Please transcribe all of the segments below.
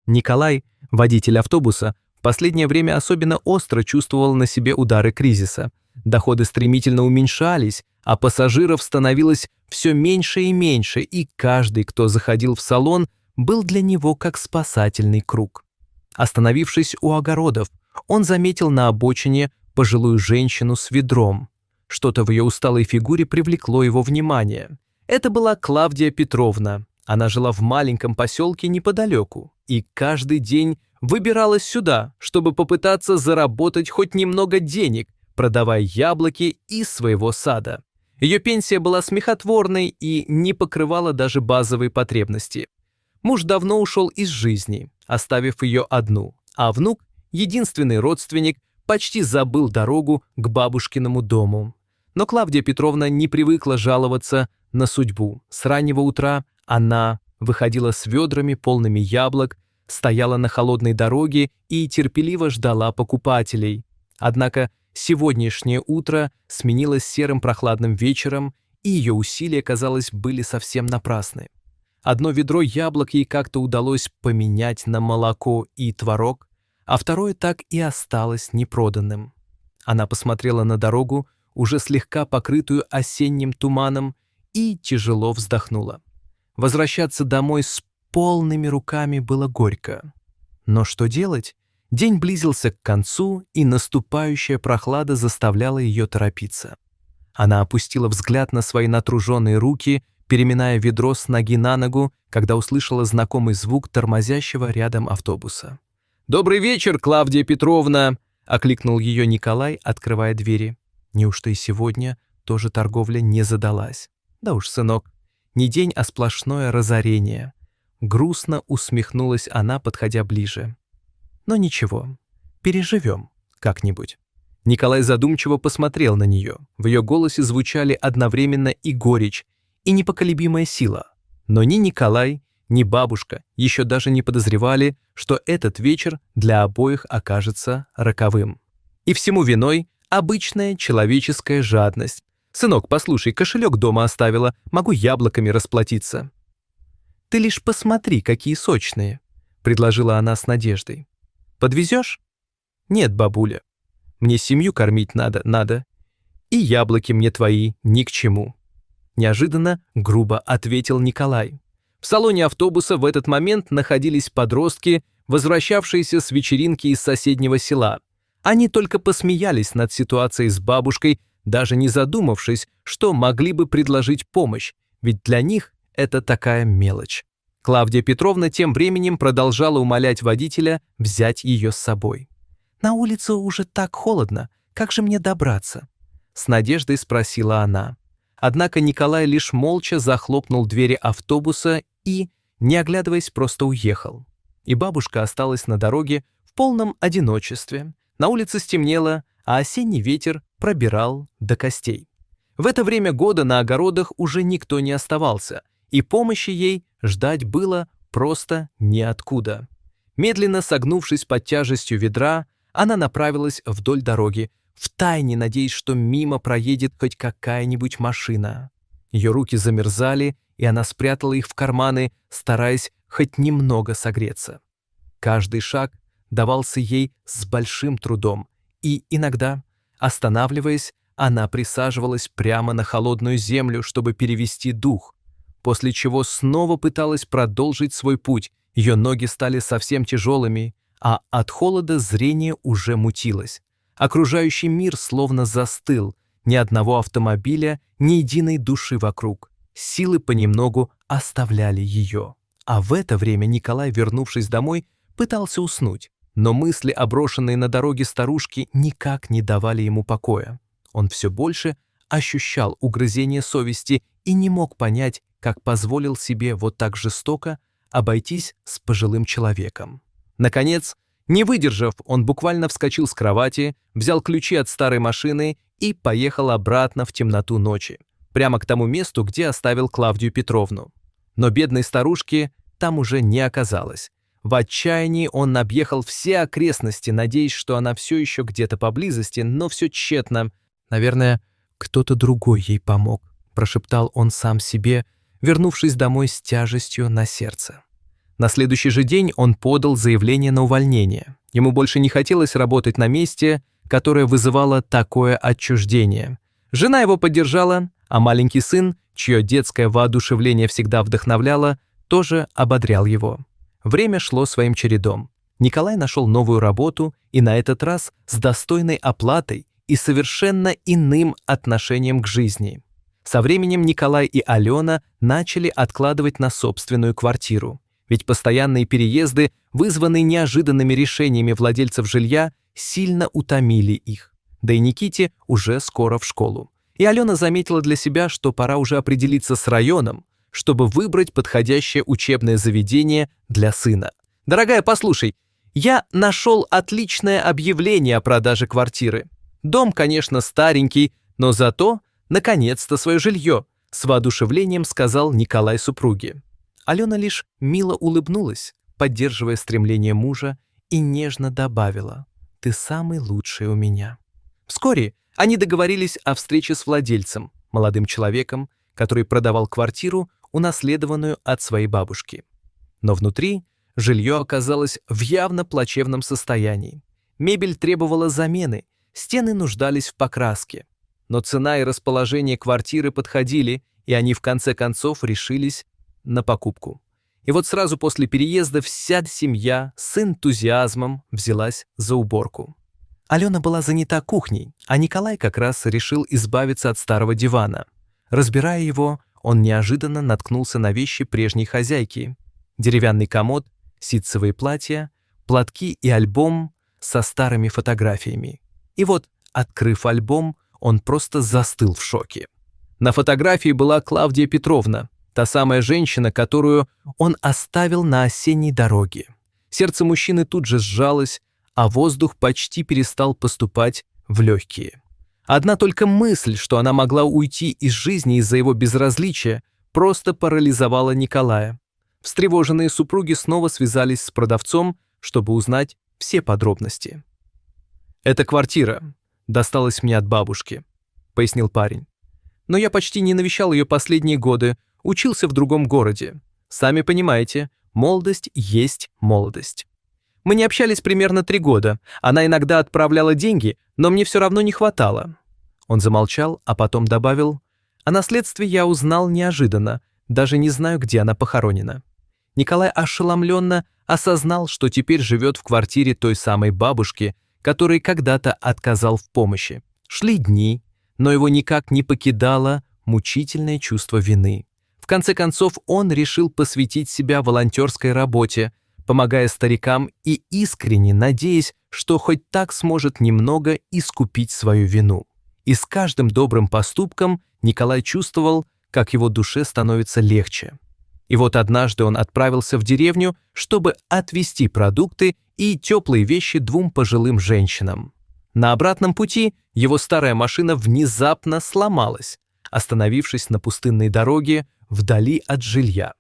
Николай, водитель автобуса, в последнее время особенно остро чувствовал на себе удары кризиса. Доходы стремительно уменьшались, а пассажиров становилось все меньше и меньше, и каждый, кто заходил в салон, был для него как спасательный круг. Остановившись у огородов, он заметил на обочине пожилую женщину с ведром. Что-то в ее усталой фигуре привлекло его внимание. Это была Клавдия Петровна. Она жила в маленьком поселке неподалеку и каждый день выбиралась сюда, чтобы попытаться заработать хоть немного денег, продавая яблоки из своего сада. Ее пенсия была смехотворной и не покрывала даже базовые потребности. Муж давно ушел из жизни, оставив ее одну, а внук, единственный родственник, почти забыл дорогу к бабушкиному дому. Но Клавдия Петровна не привыкла жаловаться на судьбу. С раннего утра она выходила с ведрами, полными яблок, стояла на холодной дороге и терпеливо ждала покупателей. Однако сегодняшнее утро сменилось серым прохладным вечером, и ее усилия, казалось, были совсем напрасны. Одно ведро яблок ей как-то удалось поменять на молоко и творог, а второе так и осталось непроданным. Она посмотрела на дорогу, уже слегка покрытую осенним туманом, и тяжело вздохнула. Возвращаться домой с полными руками было горько. Но что делать? День близился к концу, и наступающая прохлада заставляла ее торопиться. Она опустила взгляд на свои натруженные руки, переминая ведро с ноги на ногу, когда услышала знакомый звук тормозящего рядом автобуса. «Добрый вечер, Клавдия Петровна!» — окликнул ее Николай, открывая двери. Неужто и сегодня тоже торговля не задалась? Да уж, сынок, не день, а сплошное разорение. Грустно усмехнулась она, подходя ближе. Но ничего, переживем как-нибудь. Николай задумчиво посмотрел на нее. В ее голосе звучали одновременно и горечь, и непоколебимая сила. Но ни Николай, ни бабушка еще даже не подозревали, что этот вечер для обоих окажется роковым. И всему виной обычная человеческая жадность. «Сынок, послушай, кошелек дома оставила, могу яблоками расплатиться». «Ты лишь посмотри, какие сочные», — предложила она с надеждой. «Подвезешь?» «Нет, бабуля. Мне семью кормить надо. И яблоки мне твои ни к чему». Неожиданно грубо ответил Николай. В салоне автобуса в этот момент находились подростки, возвращавшиеся с вечеринки из соседнего села. Они только посмеялись над ситуацией с бабушкой, даже не задумавшись, что могли бы предложить помощь, ведь для них это такая мелочь. Клавдия Петровна тем временем продолжала умолять водителя взять ее с собой. «На улице уже так холодно, как же мне добраться?» С надеждой спросила она. Однако Николай лишь молча захлопнул двери автобуса и, не оглядываясь, просто уехал. И бабушка осталась на дороге в полном одиночестве. На улице стемнело, а осенний ветер пробирал до костей. В это время года на огородах уже никто не оставался, и помощи ей ждать было просто неоткуда. Медленно согнувшись под тяжестью ведра, она направилась вдоль дороги, втайне надеясь, что мимо проедет хоть какая-нибудь машина. Ее руки замерзали, и она спрятала их в карманы, стараясь хоть немного согреться. Каждый шаг давался ей с большим трудом, и иногда, останавливаясь, она присаживалась прямо на холодную землю, чтобы перевести дух, после чего снова пыталась продолжить свой путь. Ее ноги стали совсем тяжелыми, а от холода зрение уже мутилось. Окружающий мир словно застыл, ни одного автомобиля, ни единой души вокруг. Силы понемногу оставляли ее. А в это время Николай, вернувшись домой, пытался уснуть, но мысли, оброшенные на дороге старушки, никак не давали ему покоя. Он все больше ощущал угрызение совести и не мог понять, как позволил себе вот так жестоко обойтись с пожилым человеком. Наконец, не выдержав, он буквально вскочил с кровати, взял ключи от старой машины и поехал обратно в темноту ночи, прямо к тому месту, где оставил Клавдию Петровну. Но бедной старушки там уже не оказалось. В отчаянии он объехал все окрестности, надеясь, что она все еще где-то поблизости, но все тщетно. «Наверное, кто-то другой ей помог», — прошептал он сам себе, вернувшись домой с тяжестью на сердце. На следующий же день он подал заявление на увольнение. Ему больше не хотелось работать на месте, которое вызывало такое отчуждение. Жена его поддержала, а маленький сын, чье детское воодушевление всегда вдохновляло, тоже ободрял его. Время шло своим чередом. Николай нашел новую работу, и на этот раз с достойной оплатой и совершенно иным отношением к жизни. Со временем Николай и Алена начали откладывать на собственную квартиру. Ведь постоянные переезды, вызванные неожиданными решениями владельцев жилья, сильно утомили их. Да и Никите уже скоро в школу. И Алена заметила для себя, что пора уже определиться с районом, чтобы выбрать подходящее учебное заведение для сына. «Дорогая, послушай, я нашел отличное объявление о продаже квартиры. Дом, конечно, старенький, но зато, наконец-то, свое жилье», с воодушевлением сказал Николай супруге. Алена лишь мило улыбнулась, поддерживая стремление мужа, и нежно добавила: «Ты самый лучший у меня». Вскоре они договорились о встрече с владельцем, молодым человеком, который продавал квартиру, унаследованную от своей бабушки. Но внутри жилье оказалось в явно плачевном состоянии. Мебель требовала замены, стены нуждались в покраске. Но цена и расположение квартиры подходили, и они в конце концов решились на покупку. И вот сразу после переезда вся семья с энтузиазмом взялась за уборку. Алена была занята кухней, а Николай как раз решил избавиться от старого дивана. Разбирая его, он неожиданно наткнулся на вещи прежней хозяйки: деревянный комод, ситцевые платья, платки и альбом со старыми фотографиями. И вот, открыв альбом, он просто застыл в шоке. На фотографии была Клавдия Петровна, та самая женщина, которую он оставил на осенней дороге. Сердце мужчины тут же сжалось, а воздух почти перестал поступать в легкие. Одна только мысль, что она могла уйти из жизни из-за его безразличия, просто парализовала Николая. Встревоженные супруги снова связались с продавцом, чтобы узнать все подробности. «Эта квартира досталась мне от бабушки», — пояснил парень. «Но я почти не навещал ее последние годы, учился в другом городе. Сами понимаете, молодость есть молодость. Мы не общались примерно 3 года. Она иногда отправляла деньги, но мне все равно не хватало». Он замолчал, а потом добавил: «О наследстве я узнал неожиданно, даже не знаю, где она похоронена». Николай ошеломленно осознал, что теперь живет в квартире той самой бабушки, которой когда-то отказал в помощи. Шли дни, но его никак не покидало мучительное чувство вины. В конце концов, он решил посвятить себя волонтерской работе, помогая старикам и искренне надеясь, что хоть так сможет немного искупить свою вину. И с каждым добрым поступком Николай чувствовал, как его душе становится легче. И вот однажды он отправился в деревню, чтобы отвезти продукты и теплые вещи 2 пожилым женщинам. На обратном пути его старая машина внезапно сломалась, остановившись на пустынной дороге вдали от жилья.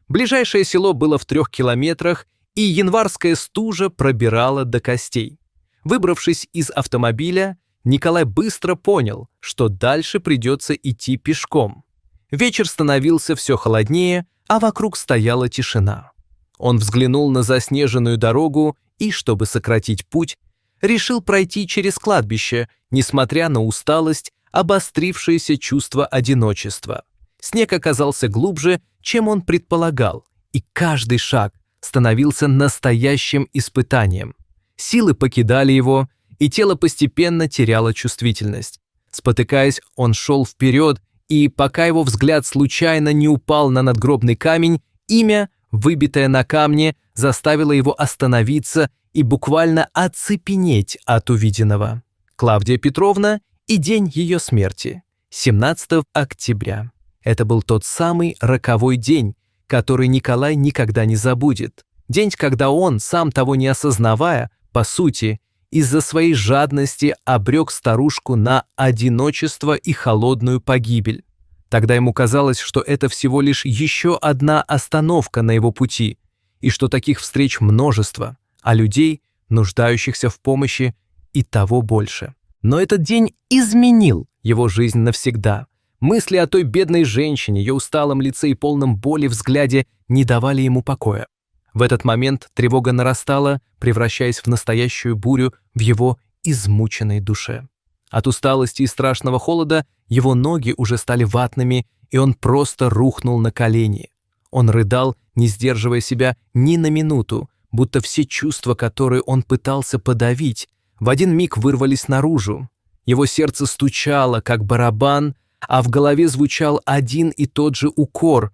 Ближайшее село было в 3 километрах, и январская стужа пробирала до костей. Выбравшись из автомобиля, Николай быстро понял, что дальше придется идти пешком. Вечер становился все холоднее, а вокруг стояла тишина. Он взглянул на заснеженную дорогу и, чтобы сократить путь, решил пройти через кладбище, несмотря на усталость, обострившееся чувство одиночества. Снег оказался глубже, чем он предполагал, и каждый шаг становился настоящим испытанием. Силы покидали его, и тело постепенно теряло чувствительность. Спотыкаясь, он шел вперед, и пока его взгляд случайно не упал на надгробный камень, имя, выбитое на камне, заставило его остановиться и буквально оцепенеть от увиденного. Клавдия Петровна и день ее смерти, 17 октября. Это был тот самый роковой день, который Николай никогда не забудет. День, когда он, сам того не осознавая, по сути, из-за своей жадности обрек старушку на одиночество и холодную погибель. Тогда ему казалось, что это всего лишь еще одна остановка на его пути, и что таких встреч множество, а людей, нуждающихся в помощи, и того больше. Но этот день изменил его жизнь навсегда. Мысли о той бедной женщине, ее усталом лице и полном боли взгляде не давали ему покоя. В этот момент тревога нарастала, превращаясь в настоящую бурю в его измученной душе. От усталости и страшного холода его ноги уже стали ватными, и он просто рухнул на колени. Он рыдал, не сдерживая себя ни на минуту, будто все чувства, которые он пытался подавить, в один миг вырвались наружу. Его сердце стучало, как барабан, а в голове звучал один и тот же укор: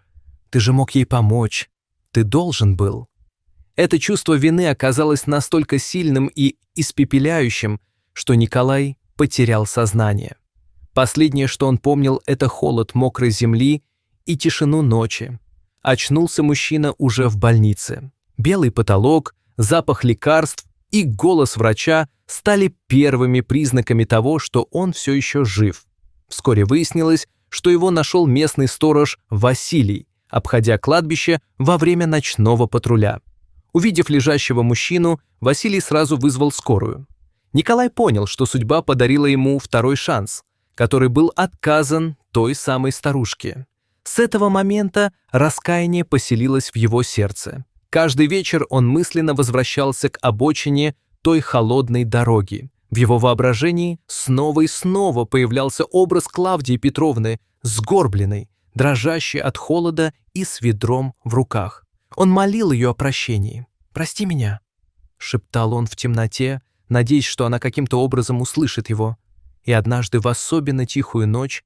«Ты же мог ей помочь. Ты должен был». Это чувство вины оказалось настолько сильным и испепеляющим, что Николай потерял сознание. Последнее, что он помнил, это холод мокрой земли и тишину ночи. Очнулся мужчина уже в больнице. Белый потолок, запах лекарств и голос врача стали первыми признаками того, что он все еще жив. Вскоре выяснилось, что его нашел местный сторож Василий, обходя кладбище во время ночного патруля. Увидев лежащего мужчину, Василий сразу вызвал скорую. Николай понял, что судьба подарила ему второй шанс, который был отказан той самой старушке. С этого момента раскаяние поселилось в его сердце. Каждый вечер он мысленно возвращался к обочине той холодной дороги. В его воображении снова и снова появлялся образ Клавдии Петровны, сгорбленной, дрожащей от холода и с ведром в руках. Он молил ее о прощении. «Прости меня», — шептал он в темноте, надеясь, что она каким-то образом услышит его. И однажды в особенно тихую ночь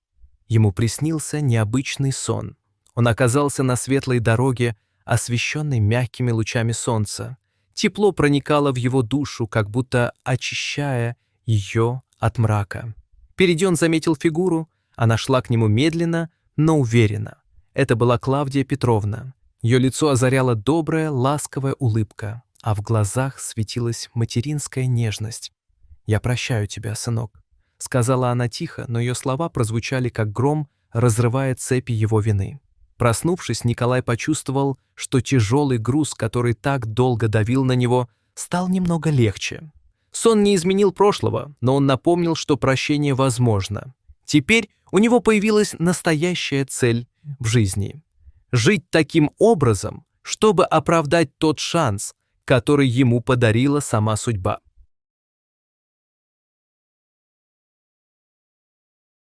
ему приснился необычный сон. Он оказался на светлой дороге, освещенной мягкими лучами солнца. Тепло проникало в его душу, как будто очищая ее от мрака. Впереди он заметил фигуру, она шла к нему медленно, но уверенно. Это была Клавдия Петровна. Ее лицо озаряла добрая, ласковая улыбка, а в глазах светилась материнская нежность. «Я прощаю тебя, сынок», — сказала она тихо, но ее слова прозвучали как гром, разрывая цепи его вины. Проснувшись, Николай почувствовал, что тяжелый груз, который так долго давил на него, стал немного легче. Сон не изменил прошлого, но он напомнил, что прощение возможно. Теперь у него появилась настоящая цель в жизни — жить таким образом, чтобы оправдать тот шанс, который ему подарила сама судьба.